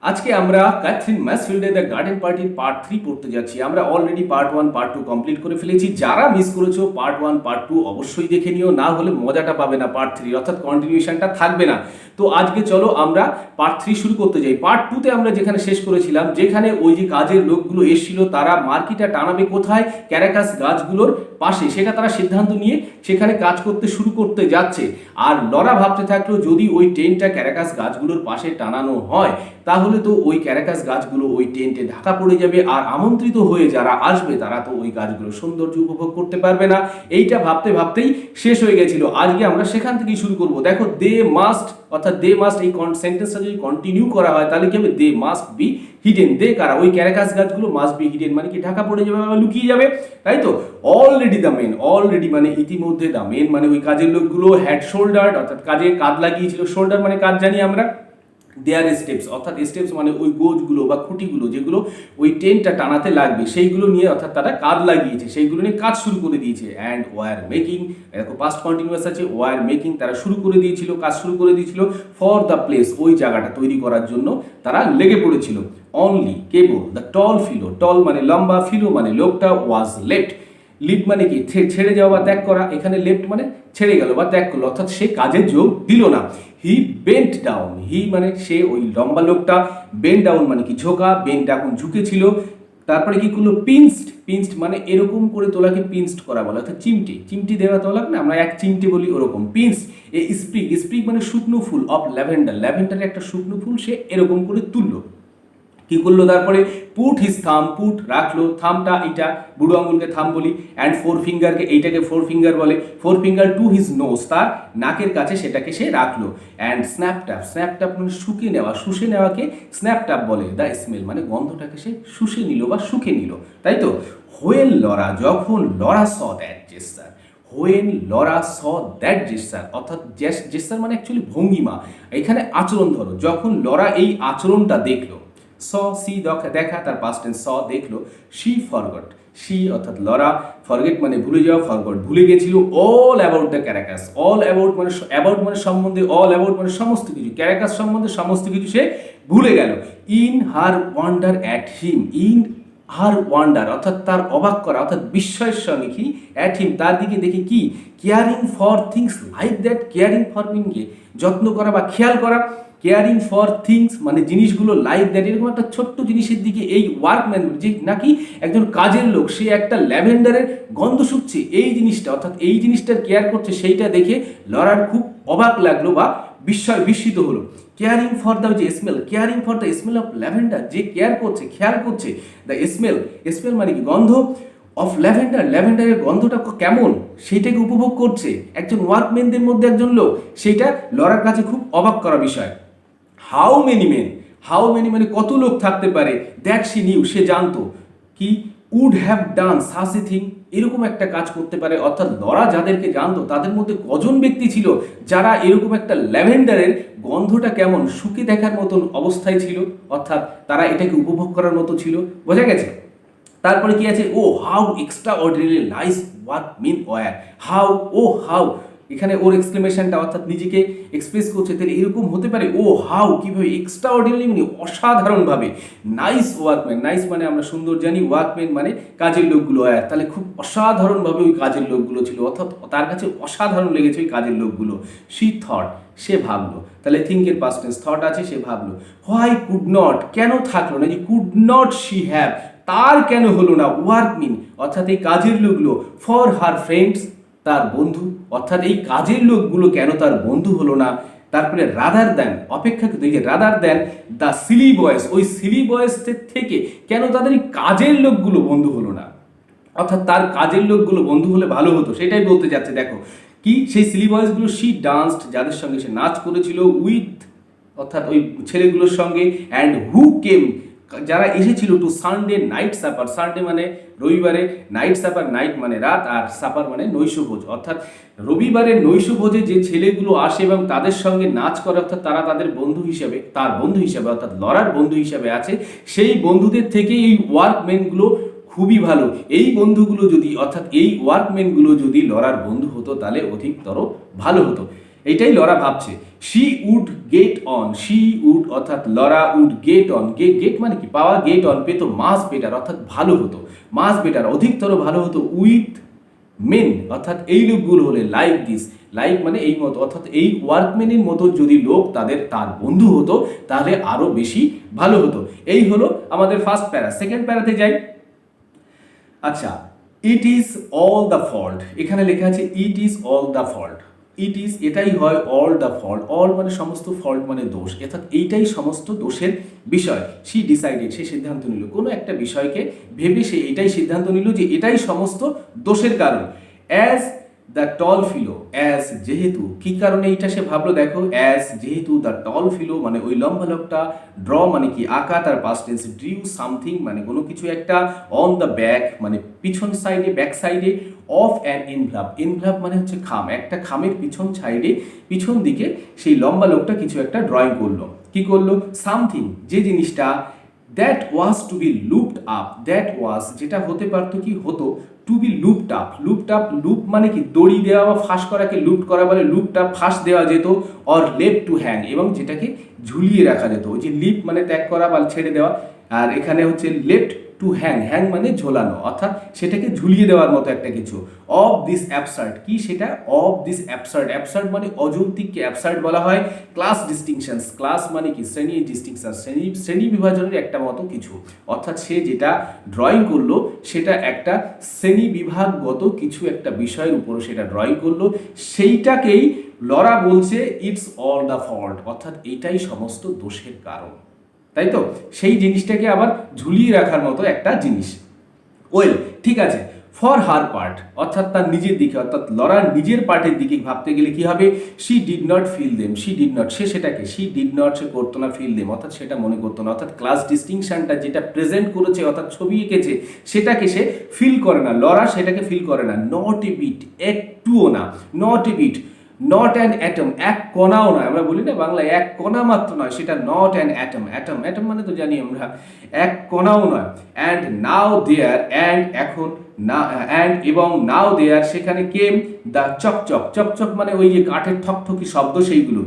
আজকে আমরা Catherine ম্যাসফিল্ডের the garden পার্টির পার্ট 3 পড়তে যাচ্ছি। আমরা অলরেডি পার্ট 1 পার্ট 2 কমপ্লিট করে ফেলেছি। যারা মিস করেছো পার্ট 1 পার্ট 2 অবশ্যই দেখে নিও, না হলে মজাটা পাবে না পার্ট 3, অর্থাৎ কন্টিনিউশনটা থাকবে না। তো আজকে চলো আমরা পার্ট 3 শুরু করতে যাই। পার্ট 2 তে আমরা যেখানে শেষ করেছিলাম, যেখানে ওই যে কাজের লোকগুলো এসেছিল, তারা মার্কিটা টানাবে কোথায়, ক্যারাকাস গাছগুলোর পাশে, সেটা তারা সিদ্ধান্ত নিয়ে সেখানে কাজ করতে শুরু করতে যাচ্ছে। আর লরা ভাবতে থাকলো যদি ওই টেন্টটা ক্যারাকাস গাছগুলোর পাশে টানানো হয় তাহলে তো ওই ক্যারাকাস গাছগুলো ওই টেন্টে ঢাকা পড়ে যাবে, আর আমন্ত্রিত হয়ে যারা আসবে তারা তো ওই গাছগুলোর সৌন্দর্য উপভোগ করতে পারবে না। এইটা ভাবতে ভাবতেই শেষ হয়ে গেছিল। আজকে আমরা সেখান থেকেই শুরু করব। দেখো, দে মাস্ট, অর্থাৎ দে মাস্ট, এই সেন্টেন্সটা যদি কন্টিনিউ করা হয় তাহলে কি হবে, দে মাস্ট বি হিডেন। দে কারা, ওই ক্যারাকাস গাছগুলো, মাস্ট বি হিডেন মানে কি ঢাকা পড়ে যাবে বা লুকিয়ে যাবে, তাই তো। অলরেডি দ্য মেন, অলরেডি মানে ইতিমধ্যে, দ্য মেন মানে ওই কাজের লোকগুলো, হ্যাড শোল্ডার অর্থাৎ কাজে কাঁধ লাগিয়েছিল। শোল্ডার মানে কাঁধ জানি আমরা। দেয়ার স্টেপস, অর্থাৎ স্টেপস মানে ওই গোজগুলো বা খুঁটিগুলো যেগুলো ওই টেন্টটা টানাতে লাগবে সেইগুলো নিয়ে, অর্থাৎ তারা কাঁধ লাগিয়েছে, সেইগুলো নিয়ে কাজ শুরু করে দিয়েছে। অ্যান্ড ওয়ার মেকিং, দেখো পাস্ট কন্টিনিউয়াস আছে, ওয়ার মেকিং তারা শুরু করে দিয়েছিল, কাজ শুরু করে দিয়েছিল। ফর দ্য প্লেস, ওই জায়গাটা তৈরি করার জন্য তারা লেগে পড়েছিল। অনলি, কেবল, দ্য টল ফিলো, টল মানে লম্বা, ফিলো মানে লোকটা, ওয়াজ লেফট, লিভ মানে কি ছেড়ে যাওয়া বা ত্যাগ করা, এখানে লেফট মানে ছেড়ে গেল বা ত্যাগ করলো, অর্থাৎ সে কাজে যোগ দিল না। হি বেন্ট ডাউন, হি মানে সে, ওই লম্বা লোকটা। বেন্ট ডাউন মানে কি ঝোঁকা, বেন্ট এখন ঝুঁকেছিল। তারপরে কি করলো, পিনসড, পিনসড মানে এরকম করে তোলাকে পিনসড করা বলে, অর্থাৎ চিমটি, চিমটি দেওয়া তোলাক না, আমরা এক চিমটি বলি ওরকম। পিনস, এ স্প্রিগ, স্প্রিগ মানে শুকনো ফুল, অফ ল্যাভেন্ডার, ল্যাভেন্ডারের একটা শুকনো ফুল সে এরকম করে তুললো। কি করলো তারপরে, পুট হিজ থাম, পুট রাখলো, থামটা এটা বুড়ো আঙুলকে থাম বলি, অ্যান্ড ফোর ফিঙ্গারকে, এইটাকে ফোর ফিঙ্গার বলে, four finger to his nose, তার নাকের কাছে সেটাকে সে রাখলো। অ্যান্ড স্ন্যাপট্যাপ, স্ন্যাপট্যাপ মানে শুকে নেওয়া, শুষে নেওয়াকে স্ন্যাপট্যাপ বলে। দ্য স্মেল মানে গন্ধটাকে সে শুষে নিল বা শুকে নিল, তাই তো। হোয়েন লরা, যখন Laura saw that gesture, when Laura saw that gesture, অর্থাৎ জেস্টার মানে অ্যাকচুয়ালি ভঙ্গিমা, এখানে আচরণ ধরো। যখন লরা এই আচরণটা দেখলো, স সি দেখা, তার পাস্ট টেন্স স দেখলো। শি ফরগট, শি অর্থাৎ লরা, ফরগেট মানে ভুলে যাওয়া, ফরগট ভুলে গেছিল। All about the Caracas, all about মানে অ্যাবাউট মানে সম্বন্ধে, অল অ্যাবাউট মানে সমস্ত কিছু, ক্যারাকাস সম্বন্ধে সমস্ত কিছু সে ভুলে গেল। In her wonder at him, in her wonder অর্থাৎ তার অবাক করা, অর্থাৎ বিস্ময়ের সঙ্গে কি, অ্যাট হিম তার দিকে দেখে কি, caring for things like that, caring for মিনকে যত্ন করা বা খেয়াল করা। কেয়ারিং ফর থিংস মানে জিনিসগুলো লাইক দ্যাট, এরকম একটা ছোট্ট জিনিসের দিকে এই ওয়ার্কম্যান, যে নাকি একজন কাজের লোক, সে একটা ল্যাভেন্ডারের গন্ধ শুকছে, এই জিনিসটা অর্থাৎ এই জিনিসটার কেয়ার করছে, সেইটা দেখে লরার খুব অবাক লাগলো বা বিস্মিত হলো। কেয়ারিং ফর দ্য যে smell, caring for the smell of lavender, যে কেয়ার করছে, খেয়াল করছে, দ্য স্মেল, স্মেল মানে কি গন্ধ, অফ ল্যাভেন্ডার, ল্যাভেন্ডারের গন্ধটা কেমন সেইটাকে উপভোগ করছে একজন ওয়ার্কম্যানদের মধ্যে একজন লোক, সেইটা লরার কাছে খুব অবাক করা বিষয়। How many men, how many মানে কত লোক থাকতে পারে, দ্যাট সি নিউ সে জানতো, কি would have done such a thing এরকম একটা কাজ করতে পারে, অর্থাৎ লরা যাদেরকে জানতো তাদের মধ্যে কজন ব্যক্তি ছিল যারা এরকম একটা ল্যাভেন্ডারের গন্ধটা কেমন শুকে দেখার মতন অবস্থায় ছিল, অর্থাৎ তারা এটাকে উপভোগ করার মতো ছিল, বোঝা গেছে। তারপরে কি আছে, oh how extraordinary nice work mean ওয়ার, হাউ, ও হাউ, এখানে ওর এক্সক্লেমেশনটা অর্থাৎ নিজেকে এক্সপ্রেস করছে, তাহলে এরকম হতে পারে, ও হাউ কীভাবে, এক্সট্রা অর্ডিনারি মানে অসাধারণভাবে, নাইস ওয়ার্কম্যান, নাইস মানে আমরা সুন্দর জানি, ওয়ার্কম্যান মানে কাজের লোকগুলো, তাহলে খুব অসাধারণভাবে ওই কাজের লোকগুলো ছিল, অর্থাৎ তার কাছে অসাধারণ লেগেছে ওই কাজের লোকগুলো। শি থট, সে ভাবলো, তাহলে থিঙ্কের পাস্ট টেন্স থট আছে, সে ভাবলো। হোয়াই কুড নট, কেন থাকলো না, যে কুড নট শি হ্যাভ, তার কেন হলো না, ওয়ার্কমিন অর্থাৎ এই কাজের লোকগুলো, ফর হার ফ্রেন্ডস তার বন্ধু, অর্থাৎ এই কাজের লোকগুলো কেন তার বন্ধু হলো না। তারপরে রাদার দেন, অপেক্ষাকৃত, এই যে রাদার দেন দ্য সিলি বয়েস, ওই সিলি বয়েসের থেকে কেন তাদের এই কাজের লোকগুলো বন্ধু হলো না, অর্থাৎ তার কাজের লোকগুলো বন্ধু হলে ভালো হতো, সেটাই বলতে যাচ্ছে। দেখো কি, সেই সিলি বয়েসগুলো, শি ডান্সড যাদের সঙ্গে সে নাচ করেছিল, উইথ অর্থাৎ ওই ছেলেগুলোর সঙ্গে, অ্যান্ড হু কেম যারা এসেছিল, to Sunday night supper, Sunday মানে রবিবারে, নাইট সাপার, নাইট মানে রাত, আর সাপার মানে নৈশভোজ, অর্থাৎ রবিবারের নৈশভোজে যে ছেলেগুলো আসে এবং তাদের সঙ্গে নাচ করে, অর্থাৎ তারা তাদের বন্ধু হিসেবে, তার বন্ধু হিসেবে অর্থাৎ লরার বন্ধু হিসেবে আছে, সেই বন্ধুদের থেকে এই ওয়ার্কম্যানগুলো খুবই ভালো। এই বন্ধুগুলো যদি, অর্থাৎ এই ওয়ার্কম্যানগুলো যদি লরার বন্ধু হতো তাহলে অধিকতর ভালো হতো। এইটাই লরা ভাবছে। She would get on, she would অর্থাৎ Laura would get on, get মানে কি পাওয়া, গেট অন পেতো, মাস বেটার অর্থাৎ ভালো হতো, মাস বেটার অধিকতর ভালো হতো, উইথ মেন অর্থাৎ এই লোকগুলো হলে, লাইক দিস, লাইক মানে এই মতো অর্থাৎ এই ওয়ার্কম্যানের মতো যদি লোক তার বন্ধু হতো তাহলে আরো বেশি ভালো হতো। এই হলো আমাদের ফার্স্ট প্যারা। সেকেন্ড প্যারাতে যাই। আচ্ছা, it is all the fault, এখানে লেখা আছে it is all the fault, it is এটাই হয়, অল দ্য ফল্ট, অল মানে সমস্ত, ফল্ট মানে দোষ, অর্থাৎ এইটাই সমস্ত দোষের বিষয়। সি ডিসাইডেড, সে সিদ্ধান্ত নিল, কোনো একটা বিষয়কে ভেবে সে এটাই সিদ্ধান্ত নিল যে এটাই সমস্ত দোষের কারণ। As the tall fellow, as যেহেতু, কি কারণে এইটা সে ভাবলো দেখো, অ্যাজ যেহেতু, দ্য টল ফিলো মানে ওই লম্বা লোকটা, ড্র মানে কি আঁকা, তার পাস্ট টেন্স, ড্রিউ সামথিং মানে কোনো কিছু একটা, অন দ্য ব্যাক মানে পিছন সাইডে, ব্যাক সাইডে, অফ অ্যান এনভ্লাপ, এনভ্লাপ মানে হচ্ছে খাম, একটা খামের পিছন সাইডে, পিছন দিকে সেই লম্বা লোকটা কিছু একটা ড্রয়িং করলো। কি করলো, সামথিং যে জিনিসটা, that was to be looped up, that was যেটা হতে পারতো, কি হতো, to be looped up, looped up, loop মানে কি দড়ি দেওয়া বা ফাঁস করাকে লুপড করা বলে, লুপড আপ ফাঁস দেওয়া যেত, অর লেফট টু হ্যাং এবং যেটাকে ঝুলিয়ে রাখা যেত, ওই যে লিপ মানে ত্যাগ করা বা ছেড়ে দেওয়া, আর এখানে হচ্ছে লেফট টু হ্যাং, হ্যাং মানে ঝোলানো অর্থাৎ সেটাকে ঝুলিয়ে দেওয়ার মতো একটা কিছু। অফ দিস অ্যাবসার্ড, কি সেটা, অফ দিস অ্যাবসার্ড, অ্যাবসার্ড মানে অযৌক্তিককে অ্যাবসার্ড বলা হয়। ক্লাস ডিস্টিংশনস, ক্লাস মানে কি শ্রেণী, ডিস্টিংশন শ্রেণী বিভাজনের একটা মতো কিছু, অর্থাৎ সে যেটা ড্রয়িং করলো সেটা একটা শ্রেণী বিভাগগত কিছু একটা বিষয়ের উপরে সেটা ড্রয়িং করলো, সেইটাকেই লরা বলছে ইটস অল দ্য ফল্ট, অর্থাৎ এটাই সমস্ত দোষের কারণ, তাই তো, সেই জিনিসটাকে আবার ঝুলিয়ে রাখার মতো একটা জিনিস। ওয়েল ঠিক আছে, ফর হার পার্ট অর্থাৎ তার নিজের দিকে, অর্থাৎ লরার নিজের পার্টের দিকে ভাবতে গেলে কি হবে, she did not feel them, she did not সে সেটাকে, শি ডিড নট সে করতো না, ফিল দেম অর্থাৎ সেটা মনে করতো না, অর্থাৎ ক্লাস ডিস্টিংশনটা যেটা প্রেজেন্ট করেছে অর্থাৎ ছবি এঁকেছে সেটাকে সে ফিল করে না, লরা সেটাকে ফিল করে না, নট এ বিট একটুও না, not a bit, not an atom এক কণাও নয়, আমরা বলি না বাংলায় এক কণা মাত্র নয়, সেটা not an atom, atom atom মানে তো জানি আমরা, এক কণাও নয়। অ্যান্ড নাও দেয়ার, অ্যান্ড এখন না, অ্যান্ড এবং নাও দেয়ার সেখানে কেম দ্য চকচক, চকচক মানে ওই যে কাঠের ঠকঠকি শব্দ সেইগুলো,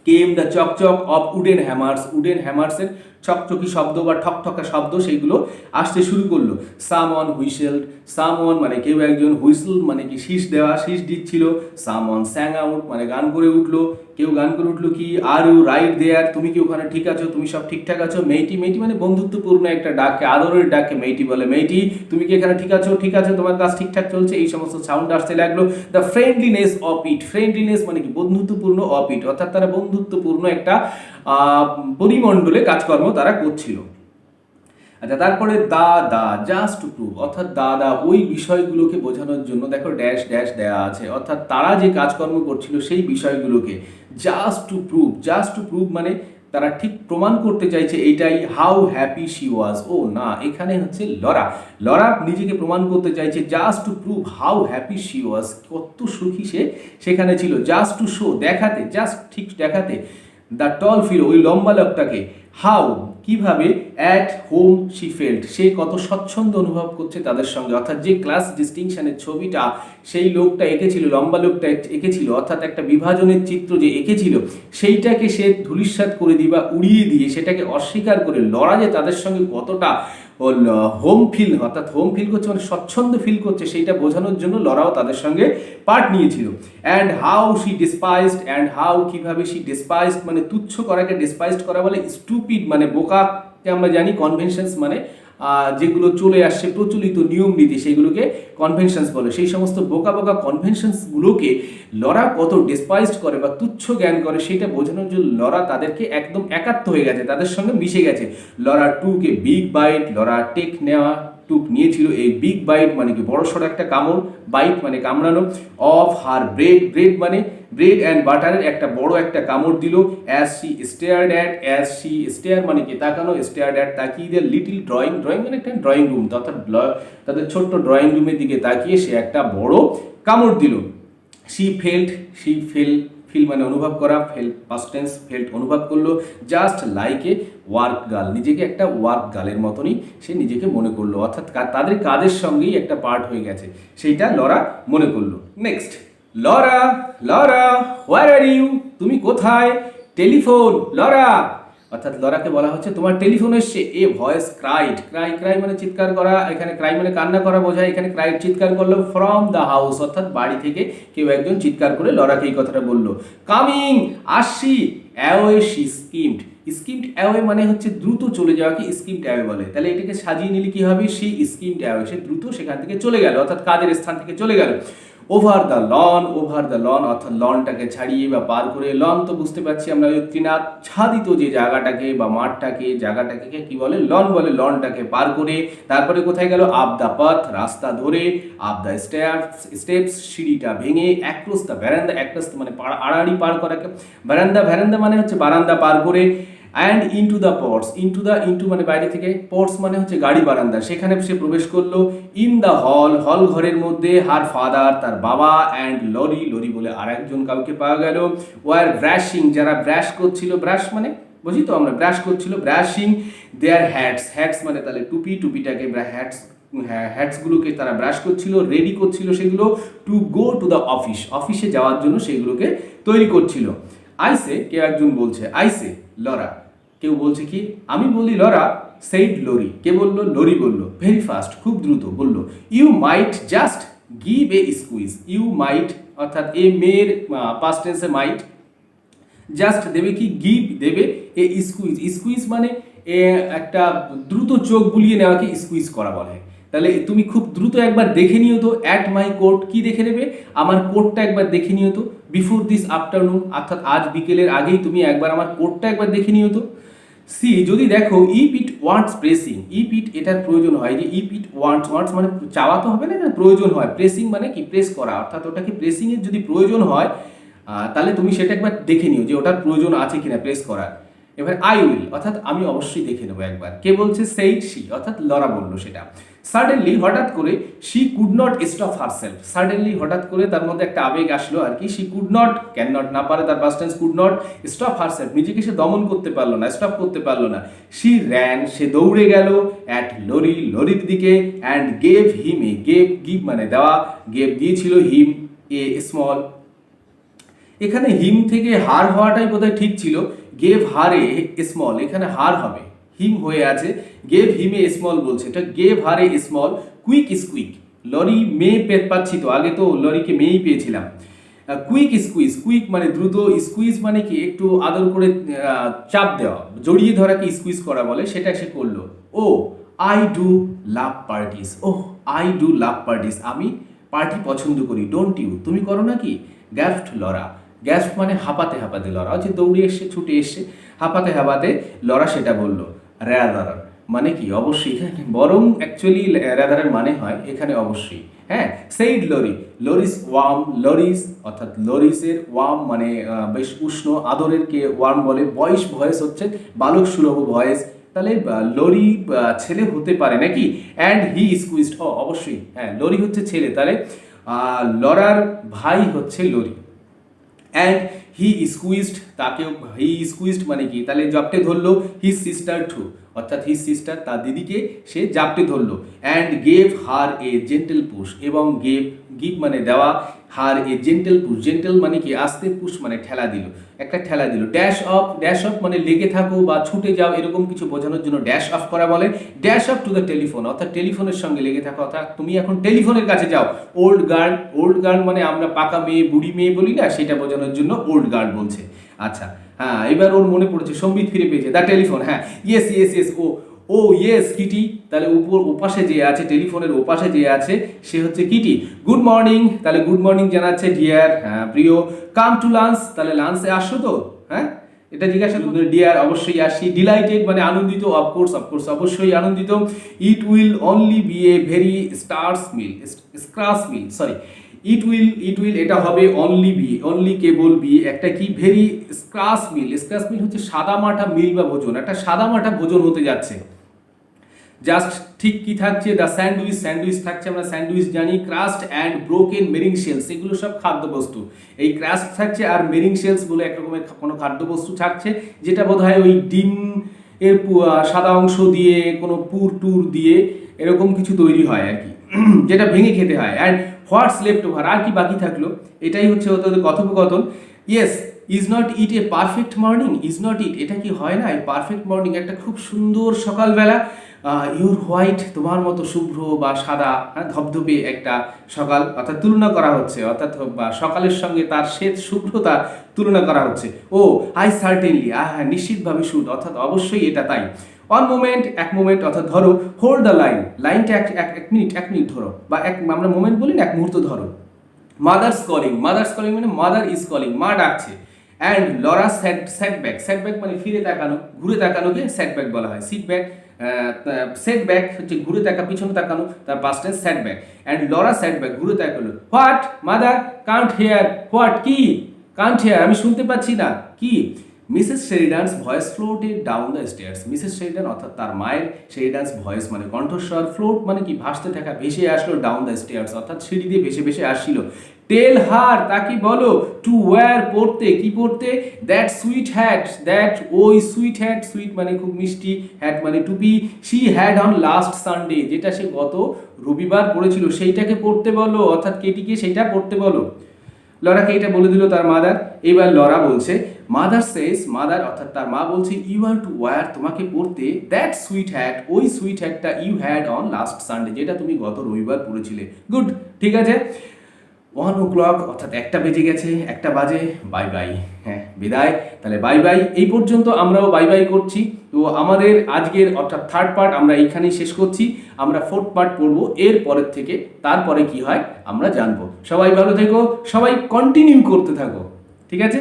কেম দ্য চকচক অফ উডেন হ্যামার্স, উডেন হ্যামার্সের চকচকি শব্দ বা ঠকঠকা শব্দ সেইগুলো আসতে শুরু করলো। সাম অন হুইসেলড, সাম অন মানে কেউ একজন, হুইসেল মানে কি শীষ দেওয়া, শীষ দিচ্ছিল, সাম অন স্যাং আউট মানে গান করে উঠলো, কেউ গান করে উঠলো কি, আর ইউ রাইট দেয়ার তুমি কি ওখানে ঠিক আছো, তুমি সব ঠিকঠাক আছো, মেইটি, মেইটি মানে বন্ধুত্বপূর্ণ একটা ডাকে, আদরের ডাকে মেইটি বলে, মেইটি তুমি কি এখানে ঠিক আছো, ঠিক আছে তোমার কাজ ঠিকঠাক চলছে, এই সমস্ত সাউন্ড আসতে লাগলো। The friendliness of it, friendliness মানে কি বন্ধুত্বপূর্ণ, অফ ইট অর্থাৎ তারা বন্ধুত্বপূর্ণ একটা পরিমণ্ডলে কাজকর্ম তারা করছিল। আচ্ছা, তারপরে দা জাস্ট টু প্রুভ অর্থাৎ দা ওই বিষয়গুলোকে বোঝানোর জন্য দেখো ড্যাশ ড্যাশ দেয়া আছে, অর্থাৎ তারা যে কাজকর্ম করছিল সেই বিষয়গুলোকে, জাস্ট টু প্রুভ মানে তারা ঠিক প্রমাণ করতে চাইছে এইটাই, হাউ হ্যাপি শি ওয়াজ, ও না এখানে হচ্ছে লরা নিজেকে প্রমাণ করতে চাইছে, just to prove how happy she was, কত সুখী সে সেখানে ছিল, জাস্ট টু শো দেখাতে, জাস্ট ঠিক দেখাতে, দ্য টল ফিল ওই লম্বা লোকটাকে, হাউ কিভাবে, অ্যাট হোম শি ফেল্ট সে কত স্বচ্ছন্দ অনুভব করছে তাদের সঙ্গে, অর্থাৎ যে ক্লাস ডিস্টিংশনের ছবিটা সেই লোকটা এঁকেছিল, লম্বা লোকটা এঁকেছিল, অর্থাৎ একটা বিভাজনের চিত্র যে এঁকেছিল সেইটাকে সে ধূলিসাৎ করে দিয়ে বা উড়িয়ে দিয়ে সেটাকে অস্বীকার করে, লড়া যে তাদের সঙ্গে কতটা হোম ফিল, অর্থাৎ হোম ফিল করছে মানে স্বচ্ছন্দ ফিল করছে সেইটা বোঝানোর জন্য লরাও তাদের সঙ্গে পার্ট নিয়েছিল। And how she despised, and how কিভাবে শি ডিসপাইজড মানে তুচ্ছ করাকে ডিসপাইজড করা বলে, স্টুপিড মানে বোকাকে আমরা জানি, কনভেনশনস মানে যেগুলো চলে আসছে প্রচলিত নিয়ম নীতি সেগুলোকে কনভেনশনস বলে, সেই সমস্ত বোকা বোকা কনভেনশনসগুলোকে লরা কত ডিসপাইজড করে বা তুচ্ছ জ্ঞান করে সেটা বোঝানোর জন্য লরা তাদেরকে একদম একাত্ম হয়ে গেছে, তাদের সঙ্গে মিশে গেছে। লরা টুকে বিগ বাইট, লরা টেক নেওয়া, টুক নিয়েছিল এই বিগ বাইট মানে কি বড় সড়ো একটা কামড়, বাইট মানে কামড়ানো, অফ হার ব্রেড, ব্রেড মানে ব্রেড অ্যান্ড বাটারের একটা বড় একটা কামড় দিল, অ্যাজ শি স্টেয়ার্ড মানে কি তাকানো, স্টেয়ার্ড অ্যাট তাকিয়ে দিয়ে, লিটিল ড্রয়িং মানে একটা ড্রয়িং রুম অর্থাৎ তাদের ছোট্ট ড্রয়িং রুমের দিকে তাকিয়ে সে একটা বড় কামড় দিল। ফিল মানে অনুভব করা, পাস্ট টেন্স ফেল্ট অনুভব করলো, just like a work girl নিজেকে একটা ওয়ার্ক গার্লের মতনই সে নিজেকে মনে করলো, অর্থাৎ তাদের কাজের সঙ্গেই একটা পার্ট হয়ে গেছে সেইটা লরা মনে করলো। Next Laura, Laura, where are you? তুমি কোথায়? Telephone, Laura. অর্থাৎ লরাকে বলা হচ্ছে তোমার টেলিফোন এসছে। A voice cried, cry cry মানে চিৎকার করা, এখানে ক্রাই মানে কান্না করা বোঝায়, এখানে ক্রাইড চিৎকার করলো ফ্রম দ্য হাউস, অর্থাৎ বাড়ি থেকে কেউ একজন চিৎকার করে লরাকে এই কথাটা বললো। কামিং, আসছি। Away she skimmed, skimmed away মানে হচ্ছে দ্রুত চলে যাওয়াকে স্কিমড অ্যাওয়ে বলে। তাহলে এটাকে সাজিয়ে নিলে কি হবে? শি স্কিমড অ্যাওয়ে, সে দ্রুত সেখান থেকে চলে গেল, অর্থাৎ কাজের স্থান থেকে চলে গেল। Over the lawn, over the lawn অর্থাৎ লনটাকে ছাড়িয়ে বা পার করে। লন তো বুঝতে পারছি আমরা, ওই তৃণাচ্ছাদিত যে জায়গাটাকে বা মাঠটাকে, জায়গাটাকে কি বলে? লন বলে। লনটাকে পার করে তারপরে কোথায় গেল? আপ দ্য পাথ, রাস্তা ধরে। আপ দ্য স্টেপস, সিঁড়িটা ভেঙে। অ্যাক্রস দ্য ভ্যারান্দা, অ্যাক্রস মানে আড়াআড়ি পার করাকে। ভ্যারান্দা, ভ্যারান্দা মানে হচ্ছে বারান্দা পার করে। And into the pots, into মানে বাইরে থেকে, পটস মানে হচ্ছে গাড়ি বারান্দা, সেখানে সে প্রবেশ করলো। ইন দ্য হল, হল ঘরের মধ্যে। হার ফাদার, তার বাবা। অ্যান্ড লরি, লরি বলে আর একজন কাউকে পাওয়া গেল। ওয়ার ব্রাশিং, যারা ব্রাশ করছিল, ব্রাশ মানে বুঝি তো আমরা, ব্রাশ করছিল, ব্রাশিং দেয়ার হ্যাটস, হ্যাটস মানে তাহলে টুপি, টুপিটাকে হ্যাটস, হ্যাটসগুলোকে তারা ব্রাশ করছিল, রেডি করছিল সেগুলো। To go to the office, অফিসে যাওয়ার জন্য সেগুলোকে তৈরি করছিল। আইসে, কেউ একজন বলছে, আইসে লরা। কেউ বলছে কি? আমি বলি লরা। সেইড লরি, কে বললো? লরি বললো। ভেরি ফাস্ট, খুব দ্রুত বললো। You might just give a squeeze, you might অর্থাৎ এ মেয়ের পাস্ট টেন্সে মাইট, জাস্ট দেবে কি? গিভ দেবে এ স্কুইজ, স্কুইজ মানে একটা দ্রুত চোখ বুলিয়ে নেওয়াকে স্কুইজ করা বলে। তাহলে তুমি খুব দ্রুত একবার দেখে নিও তো অ্যাট মাই কোট, কি দেখে নেবে? আমার কোটটা একবার দেখে নিও তো। বিফোর দিস আফটারনুন অর্থাৎ আজ বিকেলের আগেই তুমি একবার আমার কোটটা একবার দেখে নিও তো। সি, যদি দেখো, if it wants pressing, if it এটার প্রয়োজন হয়, যে ইফ ইট ওয়ান্টস, ওয়ান্টস মানে চাওয়া তো হবে না, প্রয়োজন হয়। প্রেসিং মানে কি? প্রেস করা, অর্থাৎ ওটাকে প্রেসিংয়ের যদি প্রয়োজন হয় তাহলে তুমি সেটা একবার দেখে নিও যে ওটার প্রয়োজন আছে কিনা প্রেস করার। এবার আই উইল অর্থাৎ আমি অবশ্যই দেখে নেবো একবার। কে বলছে? সেইড শি অর্থাৎ লরা বললো সেটা। সাডেনলি হঠাৎ করে, she could not stop herself, suddenly হঠাৎ করে তার মধ্যে একটা আবেগ আসলো আর কি। She could not, can not না পারে, তার past tense could not. Stop herself নিজেকে সে দমন করতে পারলো না, স্টপ করতে পারলো না। শি র্যান, সে দৌড়ে গেল। অ্যাট লরি, লরির দিকে। And gave him A, gave give মানে দেওয়া, গেভ দিয়েছিল হিম এ স্মল। এখানে হিম থেকে হার হওয়াটাই বোধহয় ঠিক ছিল। গেভ হার এ স্মল, এখানে হার হবে, হিম হয়ে আছে, গেভ হিম এ স্মল বলছে, এটা gave her a small quick স্কুইক। Lorry মেয়ে পাচ্ছি তো, আগে তো লরিকে মেয়েই পেয়েছিলাম। কুইক স্কুইজ, কুইক মানে দ্রুত, স্কুইজ মানে কি? একটু আদর করে চাপ দেওয়া, জড়িয়ে ধরাকে স্কুইজ করা বলে, সেটা সে করলো। Oh I do love parties, oh I do love parties, আমি পার্টি পছন্দ করি। ডোন্ট ইউ, তুমি করো নাকি? গ্যাফট লরা, গ্যাসপ মানে হাঁপাতে হাঁপাতে লরা, যে দৌড়ে এসছে, ছুটে এসছে, হাঁপাতে হাঁপাতে লরা সেটা বললো। র্যাদার মানে কি? অবশ্যই, বরং অ্যাকচুয়ালি র্যাদারের মানে হয় এখানে অবশ্যই। হ্যাঁ, said Laurie, Laurie's warm, Laurie's অর্থাৎ লরিসের ওয়ার্ম মানে বেশ উষ্ণ, আদরের কে ওয়ার্ম বলে। বয়স ভয়েস হচ্ছে বালক সুলভ ভয়েস, তাহলে লরি ছেলে হতে পারে নাকি? অ্যান্ড হি স্কুইজড, অবশ্যই হ্যাঁ, লরি হচ্ছে ছেলে, তাহলে লরার ভাই হচ্ছে লরি। অ্যান্ড হি স্কুইজড, তাকেও হি স্কুইজড মানে কি? তাহলে জাপটে ধরলো। হিজ সিস্টার টু অর্থাৎ হিজ সিস্টার, তার দিদিকে সে জাপটে ধরলো। And gave her a gentle push, এবং গেভ গিভ মানে দেওয়া, হার এ জেন্টেল পুশ, জেন্টেল মানে কি? আস্তে, পুশ মানে ঠেলা দিল, একটা ঠেলা দিল। ড্যাশ অফ, ড্যাশ অফ মানে লেগে থাকো বা ছুটে যাও, এরকম কিছু বোঝানোর জন্য ড্যাশ অফ করা বলে। Dash of to the telephone অর্থাৎ টেলিফোনের সঙ্গে লেগে থাকো, অর্থাৎ তুমি এখন টেলিফোনের কাছে যাও। ওল্ড গার্ল, ওল্ড গার্ল মানে আমরা পাকা মেয়ে, বুড়ি মেয়ে বলি না, সেটা বোঝানোর জন্য ওল্ড গার্ল বলছে। আচ্ছা, হ্যাঁ, এবার ওর মনে পড়েছে, সম্বিত ফিরে পেয়েছে, দ্য টেলিফোন, হ্যাঁ, ইয়েস ইয়েস ইয়েস, ও ইয়েস কিটি, তাহলে ওপাশে যে আছে, টেলিফোনের ওপাশে যে আছে সে হচ্ছে কিটি। গুড মর্নিং, তাহলে গুড মর্নিং জানাচ্ছে ডিয়ার, হ্যাঁ প্রিয়। কাম টু লাঞ্চ, তাহলে লাঞ্চে আসো তো, হ্যাঁ এটা জিজ্ঞাসা করবে। ডিয়ার অবশ্যই আসি। ডিলাইটেড মানে আনন্দিত, অফকোর্স অফকোর্স অবশ্যই আনন্দিত। It will only be a very starch meal, scratch meal, sorry, it will এটা হবে অনলি বি, অনলি কেবল বি একটা কি? ভেরি স্ক্রাস মিল, স্ক্রাস মিল হচ্ছে সাদামাটা মিল বা ভোজন, একটা সাদামাটা ভোজন হতে যাচ্ছে। জাস্ট ঠিক কি থাকছে? দ্য স্যান্ডউইচ, স্যান্ডউইচ থাকছে, আমরা স্যান্ডউইচ জানি। Crust and broken mooring shells, এগুলো সব খাদ্যবস্তু। এই ক্রাস্ট থাকছে আর মেরিং শেলস বলে এক রকমের কোনো খাদ্যবস্তু থাকছে, যেটা বোধ হয় ওই ডিম এর সাদা অংশ দিয়ে, কোনো পুর টুর দিয়ে এরকম কিছু তৈরি হয় আর কি। যেটা ভেঙে খেতে হয়। অ্যান্ড হোয়াটস লেফট ওভার, আর কি বাকি থাকলো, এটাই হচ্ছে ওদের কথোপকথন। Yes, is not it a perfect morning, is not it, এটা কি হয় না এই পারফেক্ট মর্নিং, একটা খুব সুন্দর সকালবেলা, ইউর হোয়াইট, তোমার মতো শুভ্র বা সাদা, ধবধবে একটা সকাল, অর্থাৎ তুলনা করা হচ্ছে, অর্থাৎ সকালের সঙ্গে তার শ্বেত শুভ্রতা তুলনা করা হচ্ছে। ও আই সার্টেনলি, হ্যাঁ নিশ্চিতভাবে শুড, অর্থাৎ অবশ্যই এটা তাই। অন মোমেন্ট, এক মোমেন্ট, অর্থাৎ ধরো, হোল্ড দ্য লাইন, লাইনটা এক মিনিট ধরো, বা আমরা মোমেন্ট বলি না, এক মুহূর্ত ধরো। মাদার্স কলিং, মাদার্স কলিং মানে মাদার ইজ কলিং, মা ডাকছে। অ্যান্ড লরা সেটব্যাক, সেটব্যাক মানে ফিরে তাকানো, ঘুরে তাকানোকে সেটব্যাক বলা হয়। সিটব্যাক, সেটব্যাক হচ্ছে ঘুরে তাকা, পিছনে তাকানো, তার past tense sat back. And Laura sat back, ঘুরে তাকালো। What mother, can't hear, what কি, কান্ট হেয়ার আমি শুনতে পাচ্ছি না, কি। Mrs Sheridan's voice floated down the stairs, Mrs Sheridan অর্থাৎ তার মায়ের, শেরিডানস ভয়েস মানে কণ্ঠস্বর, ফ্লোট মানে কি ভাসতে থাকা, ভেসে আসলো, ডাউন দ্য স্টেয়ার্স অর্থাৎ সিঁড়ি দিয়ে ভেসে ভেসে আসছিল। টেল হার, তাকে বলো, টু ওয়্যার, পড়তে, কি পড়তে, দ্যাট সুইট হ্যাট, দ্যাট ওই সুইট হ্যাট, সুইট মানে খুব মিষ্টি, হ্যাট মানে টুপি, she had on last Sunday, যেটা সে গত রবিবার পড়েছিল সেইটাকে পড়তে বলো, অর্থাৎ কেটিকে সেইটা পড়তে বলো। লরাকে এটা বলে দিল তার মাদার। এবার লরা বলছে, মাদার সেজ, মাদার অর্থাৎ তার মা বলছে, ইউ আর টু ওয়্যার, তোমাকে পড়তে, দ্যাট সুইট হ্যাট, ওই সুইট হ্যাটটা, you had on last Sunday, যেটা তুমি গত রবিবার পড়েছিলে। গুড, ঠিক আছে। 1 o'clock অর্থাৎ 1টা বেজে গেছে, 1টা বাজে, বাই বাই, হ্যাঁ বিদায়। তাহলে বাই বাই, এই পর্যন্ত আমরাও বাই বাই করছি। তো আমাদের আজকের অর্থাৎ 3rd পার্ট আমরা এইখানেই শেষ করছি। আমরা 4th পার্ট পড়বো এর পরের থেকে, তারপরে কি হয় আমরা জানবো। সবাই ভালো থেকো, সবাই কন্টিনিউ করতে থাকো, ঠিক আছে।